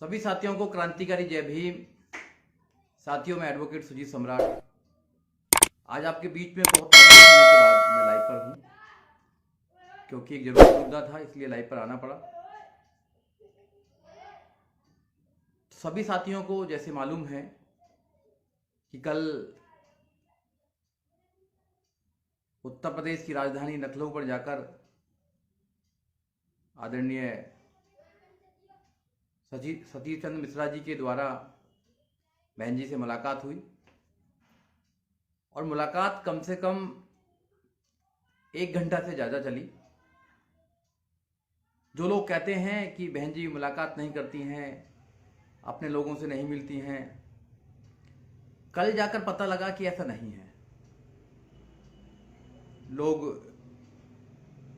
सभी साथियों को क्रांतिकारी जय भीम। साथियों, मैं एडवोकेट सुजीत सम्राट आज आपके बीच में बहुत लंबे समय के बाद मैं लाइव पर हूँ, क्योंकि एक जरूरी मुद्दा था, इसलिए लाइव पर आना पड़ा। सभी साथियों को जैसे मालूम है कि कल उत्तर प्रदेश की राजधानी लखनऊ पर जाकर आदरणीय सतीश चंद्र मिश्रा जी के द्वारा बहन जी से मुलाकात हुई और मुलाकात कम से कम 1 घंटा से ज़्यादा चली। जो लोग कहते हैं कि बहन जी मुलाकात नहीं करती हैं, अपने लोगों से नहीं मिलती हैं, कल जाकर पता लगा कि ऐसा नहीं है। लोग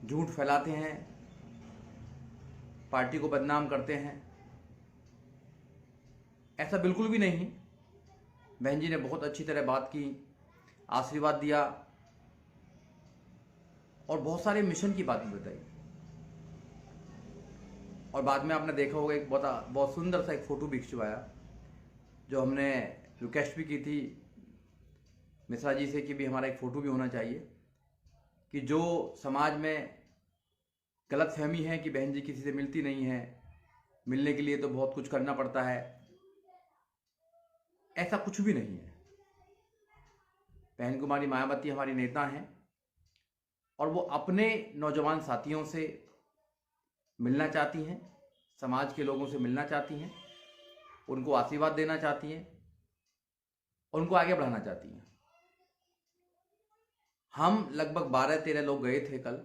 झूठ फैलाते हैं, पार्टी को बदनाम करते हैं। ऐसा बिल्कुल भी नहीं। बहन जी ने बहुत अच्छी तरह बात की, आशीर्वाद दिया और बहुत सारे मिशन की बात भी बताई। और बाद में आपने देखा होगा एक बहुत सुंदर सा एक फ़ोटो भी खिंचवाया, जो हमने रिक्वेस्ट भी की थी मिश्रा जी से कि भी हमारा एक फ़ोटो भी होना चाहिए, कि जो समाज में गलतफहमी है कि बहन जी किसी से मिलती नहीं है, मिलने के लिए तो बहुत कुछ करना पड़ता है, ऐसा कुछ भी नहीं है। बहन कुमारी मायावती हमारी नेता हैं और वो अपने नौजवान साथियों से मिलना चाहती हैं, समाज के लोगों से मिलना चाहती हैं, उनको आशीर्वाद देना चाहती हैं और उनको आगे बढ़ाना चाहती हैं। हम लगभग 12-13 लोग गए थे कल,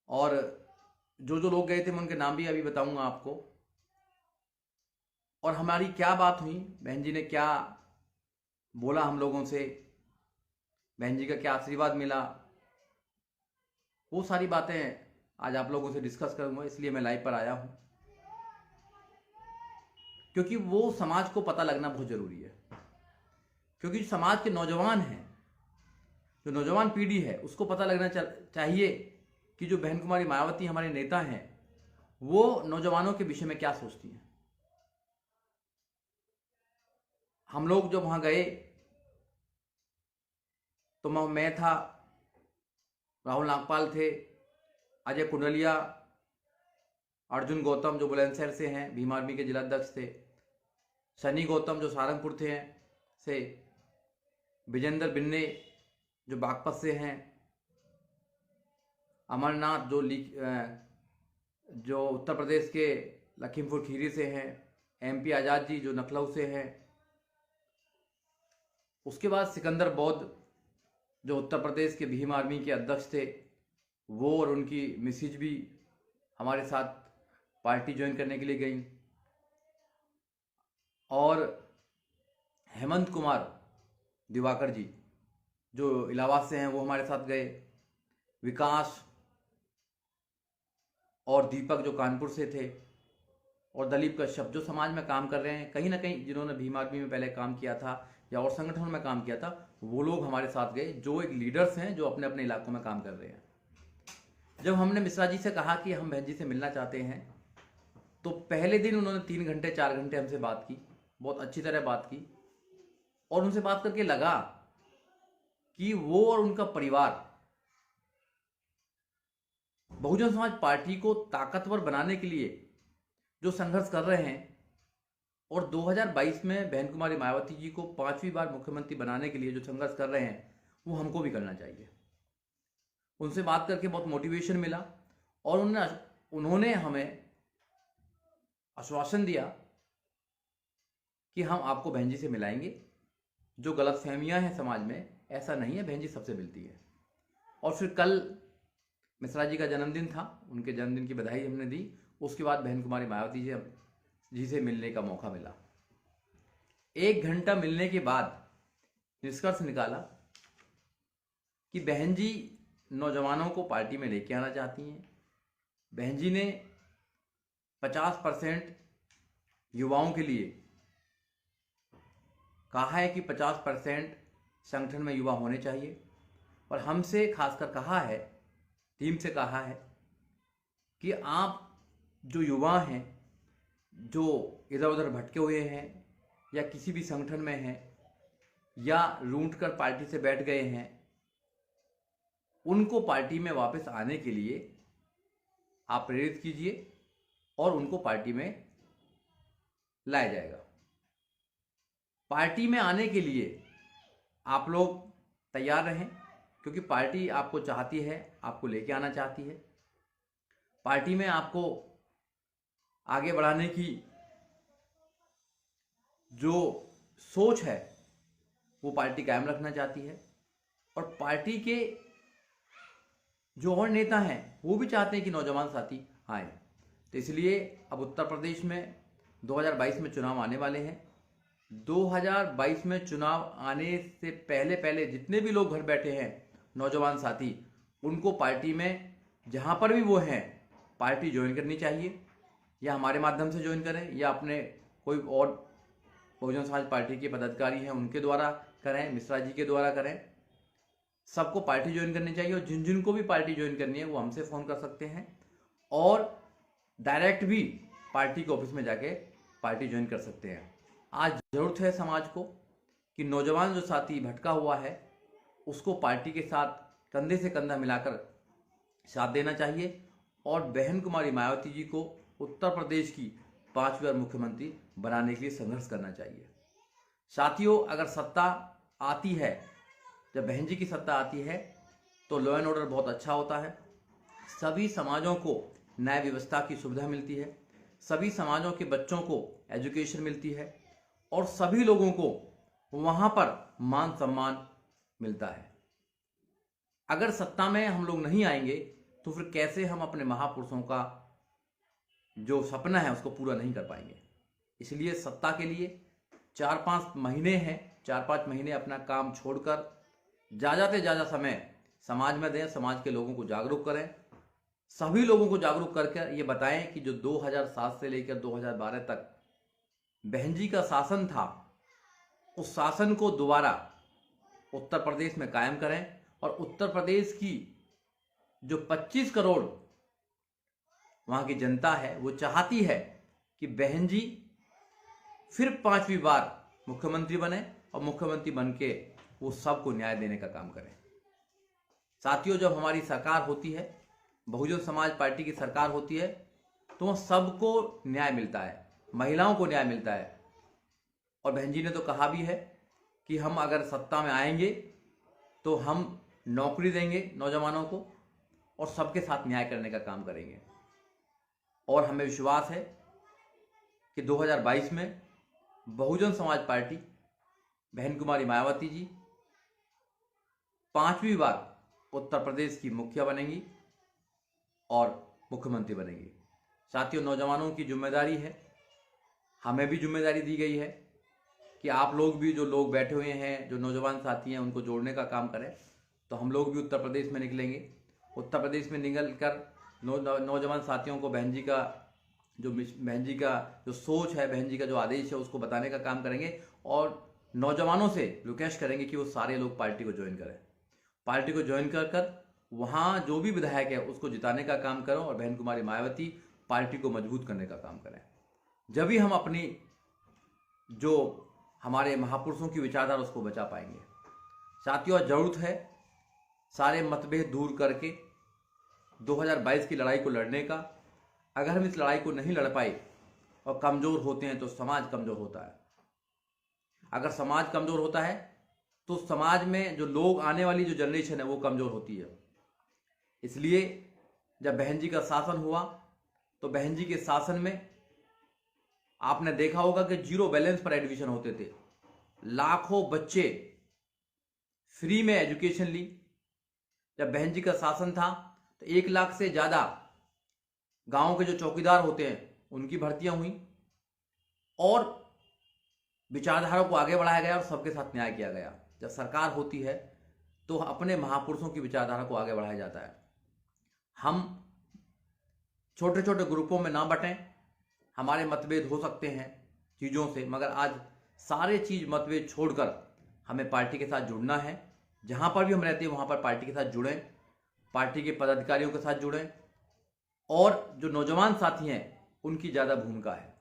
और जो लोग गए थे मैं उनके नाम भी अभी बताऊंगा आपको। और हमारी क्या बात हुई, बहन जी ने क्या बोला हम लोगों से, बहन जी का क्या आशीर्वाद मिला, वो सारी बातें आज आप लोगों से डिस्कस करूंगा। इसलिए मैं लाइव पर आया हूं, क्योंकि वो समाज को पता लगना बहुत जरूरी है। क्योंकि जो समाज के नौजवान हैं, जो नौजवान पीढ़ी है, उसको पता लगना चाहिए कि जो बहन कुमारी मायावती हमारे नेता हैं, वो नौजवानों के विषय में क्या सोचती हैं। हम लोग जब वहां गए तो मैं था, राहुल नागपाल थे, अजय कुंडलिया, अर्जुन गौतम जो बुलंदशहर से हैं, भीम आर्मी के जिलाध्यक्ष थे, सनी गौतम जो सहारनपुर से, विजेंद्र बिन्ने जो बागपत से हैं, अमरनाथ जो उत्तर प्रदेश के लखीमपुर खीरी से हैं, MP आज़ाद जी जो लखनऊ से हैं, उसके बाद सिकंदर बौद्ध जो उत्तर प्रदेश के भीम आर्मी के अध्यक्ष थे, वो और उनकी मिसिज भी हमारे साथ पार्टी ज्वाइन करने के लिए गई। और हेमंत कुमार दिवाकर जी जो इलाहाबाद से हैं, वो हमारे साथ गए। विकास और दीपक जो कानपुर से थे, और दलीप कश्यप जो समाज में काम कर रहे हैं, कहीं ना कहीं जिन्होंने भीम आर्मी में पहले काम किया था या और संगठनों में काम किया था, वो लोग हमारे साथ गए, जो एक लीडर्स हैं जो अपने अपने इलाकों में काम कर रहे हैं। जब हमने मिश्रा जी से कहा कि हम बहन जी से मिलना चाहते हैं, तो पहले दिन उन्होंने 3 घंटे 4 घंटे हमसे बात की, बहुत अच्छी तरह बात की। और उनसे बात करके लगा कि वो और उनका परिवार बहुजन समाज पार्टी को ताकतवर बनाने के लिए जो संघर्ष कर रहे हैं, और 2022 में बहन कुमारी मायावती जी को 5वीं बार मुख्यमंत्री बनाने के लिए जो संघर्ष कर रहे हैं, वो हमको भी करना चाहिए। उनसे बात करके बहुत मोटिवेशन मिला और उन्होंने हमें आश्वासन दिया कि हम आपको बहन जी से मिलाएंगे। जो गलतफहमियां हैं समाज में, ऐसा नहीं है, बहन जी सबसे मिलती है। और फिर कल मिश्रा जी का जन्मदिन था, उनके जन्मदिन की बधाई हमने दी। उसके बाद बहन कुमारी मायावती जी से मिलने का मौका मिला। 1 घंटा मिलने के बाद निष्कर्ष निकाला कि बहन जी नौजवानों को पार्टी में लेके आना चाहती हैं। बहन जी ने 50% युवाओं के लिए कहा है कि 50% संगठन में युवा होने चाहिए, और हमसे खासकर कहा है, टीम से कहा है कि आप जो युवा हैं जो इधर उधर भटके हुए हैं या किसी भी संगठन में हैं या रूंट कर पार्टी से बैठ गए हैं, उनको पार्टी में वापस आने के लिए आप प्रेरित कीजिए और उनको पार्टी में लाया जाएगा। पार्टी में आने के लिए आप लोग तैयार रहें, क्योंकि पार्टी आपको चाहती है, आपको लेके आना चाहती है। पार्टी में आपको आगे बढ़ाने की जो सोच है वो पार्टी कायम रखना चाहती है, और पार्टी के जो और नेता हैं वो भी चाहते हैं कि नौजवान साथी आए। तो इसलिए अब उत्तर प्रदेश में 2022 में चुनाव आने वाले हैं। 2022 में चुनाव आने से पहले पहले जितने भी लोग घर बैठे हैं नौजवान साथी, उनको पार्टी में जहाँ पर भी वो हैं पार्टी ज्वाइन करनी चाहिए, या हमारे माध्यम से ज्वाइन करें या अपने कोई और बहुजन समाज पार्टी के पदाधिकारी हैं उनके द्वारा करें, मिश्रा जी के द्वारा करें। सबको पार्टी ज्वाइन करनी चाहिए, और जिन जिन को भी पार्टी ज्वाइन करनी है वो हमसे फ़ोन कर सकते हैं और डायरेक्ट भी पार्टी के ऑफिस में जाके पार्टी ज्वाइन कर सकते हैं। आज ज़रूरत है समाज को कि नौजवान जो साथी भटका हुआ है उसको पार्टी के साथ कंधे से कंधा मिलाकर साथ देना चाहिए, और बहन कुमारी मायावती जी को उत्तर प्रदेश की 5वीं बार मुख्यमंत्री बनाने के लिए संघर्ष करना चाहिए। साथियों, अगर सत्ता आती है, जब बहन जी की सत्ता आती है तो लॉ एंड ऑर्डर बहुत अच्छा होता है, सभी समाजों को न्याय व्यवस्था की सुविधा मिलती है, सभी समाजों के बच्चों को एजुकेशन मिलती है, और सभी लोगों को वहाँ पर मान सम्मान मिलता है। अगर सत्ता में हम लोग नहीं आएंगे तो फिर कैसे हम अपने महापुरुषों का जो सपना है उसको पूरा नहीं कर पाएंगे। इसलिए सत्ता के लिए 4-5 महीने हैं, 4-5 महीने अपना काम छोड़कर ज़्यादा से ज़्यादा समय समाज में दें, समाज के लोगों को जागरूक करें, सभी लोगों को जागरूक करके ये बताएं कि जो 2007 से लेकर 2012 तक बहन जी का शासन था, उस शासन को दोबारा उत्तर प्रदेश में कायम करें, और उत्तर प्रदेश की जो 25 करोड़ वहाँ की जनता है वो चाहती है कि बहन जी फिर 5वीं बार मुख्यमंत्री बने, और मुख्यमंत्री बन के वो सबको न्याय देने का काम करें। साथियों, जब हमारी सरकार होती है, बहुजन समाज पार्टी की सरकार होती है, तो वह सबको न्याय मिलता है, महिलाओं को न्याय मिलता है। और बहन जी ने तो कहा भी है कि हम अगर सत्ता में आएंगे तो हम नौकरी देंगे नौजवानों को और सबके साथ न्याय करने का काम करेंगे। और हमें विश्वास है कि 2022 में बहुजन समाज पार्टी बहन कुमारी मायावती जी 5वीं बार उत्तर प्रदेश की मुखिया बनेंगी और मुख्यमंत्री बनेंगी। साथियों, नौजवानों की जिम्मेदारी है, हमें भी जिम्मेदारी दी गई है कि आप लोग भी, जो लोग बैठे हुए हैं, जो नौजवान साथी हैं, उनको जोड़ने का काम करें। तो हम लोग भी उत्तर प्रदेश में निकलेंगे। उत्तर प्रदेश में निकल कर नौजवान साथियों को बहन जी का जो सोच है, बहन जी का जो आदेश है, उसको बताने का काम करेंगे, और नौजवानों से रिक्वेस्ट करेंगे कि वो सारे लोग पार्टी को ज्वाइन करें। पार्टी को ज्वाइन कर वहाँ जो भी विधायक है उसको जिताने का काम करो, और बहन कुमारी मायावती पार्टी को मजबूत करने का काम करें। जब भी हम अपनी जो हमारे महापुरुषों की विचारधारा उसको बचा पाएंगे। साथियों, जरूरत है सारे मतभेद दूर करके 2022 की लड़ाई को लड़ने का। अगर हम इस लड़ाई को नहीं लड़ पाए और कमज़ोर होते हैं तो समाज कमज़ोर होता है। अगर समाज कमज़ोर होता है तो समाज में जो लोग, आने वाली जो जनरेशन है वो कमज़ोर होती है। इसलिए जब बहन जी का शासन हुआ तो बहन जी के शासन में आपने देखा होगा कि 0 बैलेंस पर एडमिशन होते थे, लाखों बच्चे फ्री में एजुकेशन ली। जब बहन जी का शासन था तो 1 लाख से ज़्यादा गांव के जो चौकीदार होते हैं उनकी भर्तियां हुई, और विचारधारा को आगे बढ़ाया गया और सबके साथ न्याय किया गया। जब सरकार होती है तो अपने महापुरुषों की विचारधारा को आगे बढ़ाया जाता है। हम छोटे छोटे ग्रुपों में ना बटें। हमारे मतभेद हो सकते हैं चीज़ों से, मगर आज सारे चीज़ मतभेद छोड़कर हमें पार्टी के साथ जुड़ना है। जहाँ पर भी हम रहते हैं वहाँ पर पार्टी के साथ जुड़ें, पार्टी के पदाधिकारियों के साथ जुड़ें, और जो नौजवान साथी हैं उनकी ज़्यादा भूमिका है।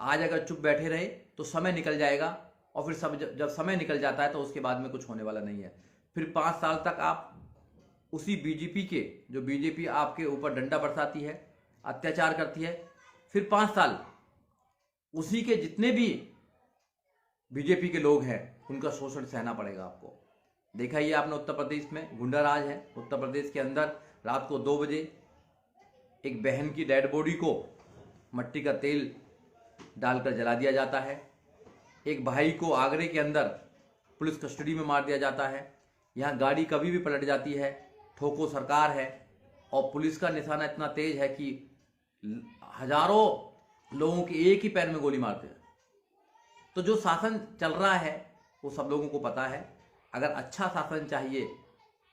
आज अगर चुप बैठे रहे तो समय निकल जाएगा, और फिर सब जब समय निकल जाता है तो उसके बाद में कुछ होने वाला नहीं है। फिर 5 साल तक आप उसी बीजेपी के, जो बीजेपी आपके ऊपर डंडा बरसाती है, अत्याचार करती है, फिर 5 साल उसी के जितने भी बीजेपी के लोग हैं उनका शोषण सहना पड़ेगा आपको। देखा ही आपने उत्तर प्रदेश में गुंडा राज है। उत्तर प्रदेश के अंदर रात को 2 बजे एक बहन की डेड बॉडी को मट्टी का तेल डालकर जला दिया जाता है। एक भाई को आगरे के अंदर पुलिस कस्टडी में मार दिया जाता है। यहाँ गाड़ी कभी भी पलट जाती है, ठोको सरकार है, और पुलिस का निशाना इतना तेज है कि हजारों लोगों के एक ही पैर में गोली मारते हैं। तो जो शासन चल रहा है वो सब लोगों को पता है। अगर अच्छा शासन चाहिए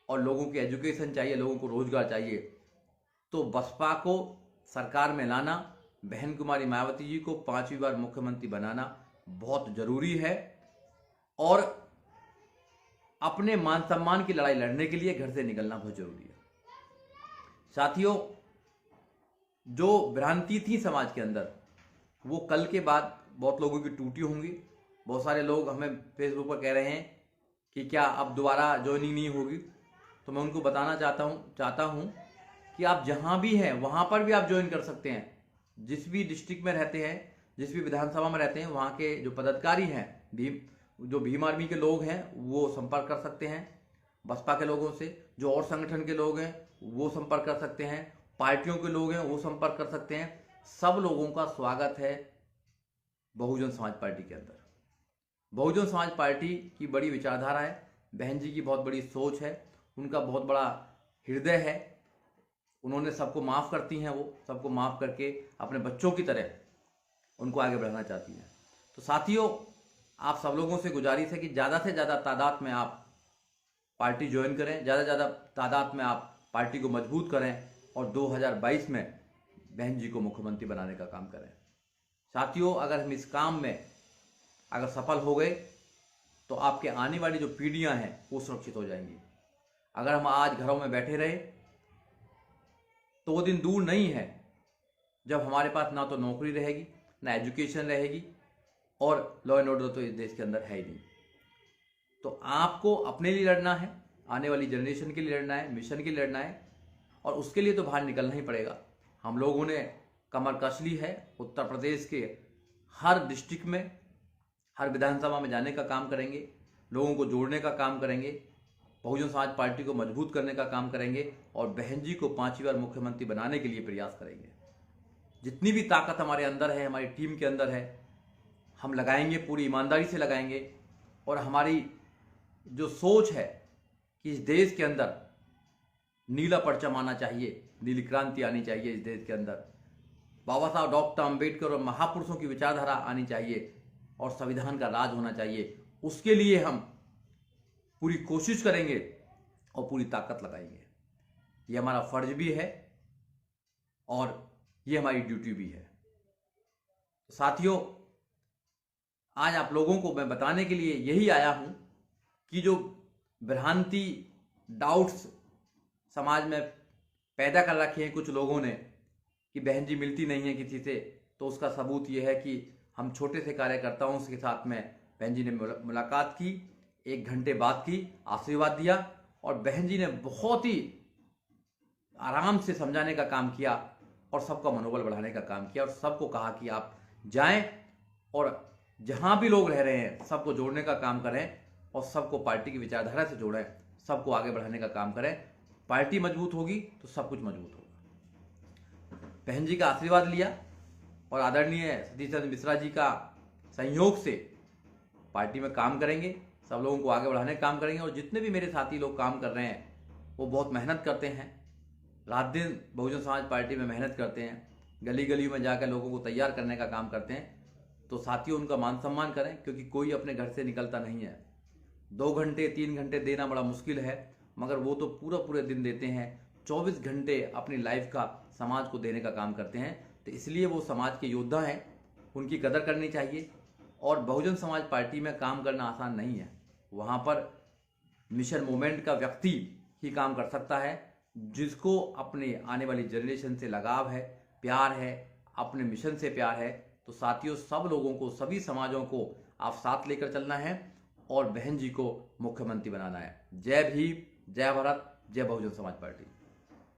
और लोगों की एजुकेशन चाहिए, लोगों को रोजगार चाहिए, तो बसपा को सरकार में लाना, बहन कुमारी मायावती जी को 5वीं बार मुख्यमंत्री बनाना बहुत जरूरी है। और अपने मान सम्मान की लड़ाई लड़ने के लिए घर से निकलना बहुत जरूरी है। साथियों, जो भ्रांति थी समाज के अंदर वो कल के बाद बहुत लोगों की टूटी होंगी। बहुत सारे लोग हमें फेसबुक पर कह रहे हैं कि क्या अब दोबारा ज्वाइनिंग नहीं होगी। तो मैं उनको बताना चाहता हूँ कि आप जहाँ भी हैं वहाँ पर भी आप ज्वाइन कर सकते हैं। जिस भी डिस्ट्रिक्ट में रहते हैं, जिस भी विधानसभा में रहते हैं, वहाँ के जो पदाधिकारी हैं, जो भीम आर्मी के लोग हैं, वो संपर्क कर सकते हैं बसपा के लोगों से। जो और संगठन के लोग हैं वो संपर्क कर सकते हैं, पार्टियों के लोग हैं वो संपर्क कर सकते हैं। सब लोगों का स्वागत है बहुजन समाज पार्टी के अंदर। बहुजन समाज पार्टी की बड़ी विचारधारा है, बहन जी की बहुत बड़ी सोच है, उनका बहुत बड़ा हृदय है। उन्होंने सबको माफ़ करती हैं, वो सबको माफ़ करके अपने बच्चों की तरह उनको आगे बढ़ाना चाहती हैं। तो साथियों, आप सब लोगों से गुजारिश है कि ज़्यादा से ज़्यादा तादाद में आप पार्टी ज्वाइन करें, ज़्यादा से ज़्यादा तादाद में आप पार्टी को मजबूत करें और 2022 में बहन जी को मुख्यमंत्री बनाने का काम करें। साथियों, अगर हम इस काम में अगर सफल हो गए तो आपके आने वाली जो पीढ़ियां हैं वो सुरक्षित हो जाएंगी। अगर हम आज घरों में बैठे रहे तो वो दिन दूर नहीं है जब हमारे पास ना तो नौकरी रहेगी, ना एजुकेशन रहेगी, और लॉ एंड ऑर्डर तो इस देश के अंदर है ही नहीं। तो आपको अपने लिए लड़ना है, आने वाली जनरेशन के लिए लड़ना है, मिशन के लिए लड़ना है, और उसके लिए तो बाहर निकलना ही पड़ेगा। हम लोगों ने कमर कस ली है। उत्तर प्रदेश के हर डिस्ट्रिक्ट में, हर विधानसभा में जाने का काम करेंगे, लोगों को जोड़ने का काम करेंगे, बहुजन समाज पार्टी को मजबूत करने का काम करेंगे, और बहन जी को 5वीं बार मुख्यमंत्री बनाने के लिए प्रयास करेंगे। जितनी भी ताकत हमारे अंदर है, हमारी टीम के अंदर है, हम लगाएंगे, पूरी ईमानदारी से लगाएंगे। और हमारी जो सोच है कि इस देश के अंदर नीला परचम आना चाहिए, नीली क्रांति आनी चाहिए इस देश के अंदर, बाबा साहब डॉक्टर अंबेडकर और महापुरुषों की विचारधारा आनी चाहिए, और संविधान का राज होना चाहिए। उसके लिए हम पूरी कोशिश करेंगे और पूरी ताकत लगाएंगे। ये हमारा फर्ज भी है और ये हमारी ड्यूटी भी है। साथियों, आज आप लोगों को मैं बताने के लिए यही आया हूं कि जो भ्रांति, डाउट्स समाज में पैदा कर रखे हैं कुछ लोगों ने कि बहन जी मिलती नहीं है किसी से, तो उसका सबूत ये है कि हम छोटे से कार्यकर्ताओं के साथ में बहन जी ने मुलाकात की, 1 घंटे बात की, आशीर्वाद दिया, और बहन जी ने बहुत ही आराम से समझाने का काम किया और सबका मनोबल बढ़ाने का काम किया, और सबको कहा कि आप जाएं और जहां भी लोग रह रहे हैं सबको जोड़ने का काम करें और सबको पार्टी की विचारधारा से जोड़ें, सबको आगे बढ़ाने का काम करें। पार्टी मजबूत होगी तो सब कुछ मजबूत होगा। बहन जी का आशीर्वाद लिया और आदरणीय सतीश चंद्र मिश्रा जी का सहयोग से पार्टी में काम करेंगे, सब लोगों को आगे बढ़ाने का काम करेंगे। और जितने भी मेरे साथी लोग काम कर रहे हैं वो बहुत मेहनत करते हैं, रात दिन बहुजन समाज पार्टी में मेहनत करते हैं, गली गली में जाकर लोगों को तैयार करने का काम करते हैं। तो साथियों, उनका मान सम्मान करें, क्योंकि कोई अपने घर से निकलता नहीं है। 2 घंटे 3 घंटे देना बड़ा मुश्किल है, मगर वो तो पूरे दिन देते हैं। 24 घंटे अपनी लाइफ का समाज को देने का काम करते हैं। तो इसलिए वो समाज के योद्धा हैं, उनकी कदर करनी चाहिए। और बहुजन समाज पार्टी में काम करना आसान नहीं है। वहाँ पर मिशन मूवमेंट का व्यक्ति ही काम कर सकता है, जिसको अपने आने वाली जनरेशन से लगाव है, प्यार है, अपने मिशन से प्यार है। तो साथियों, सब लोगों को, सभी समाजों को आप साथ लेकर चलना है और बहन जी को मुख्यमंत्री बनाना है। जय भीम, जय भारत, जय बहुजन समाज पार्टी।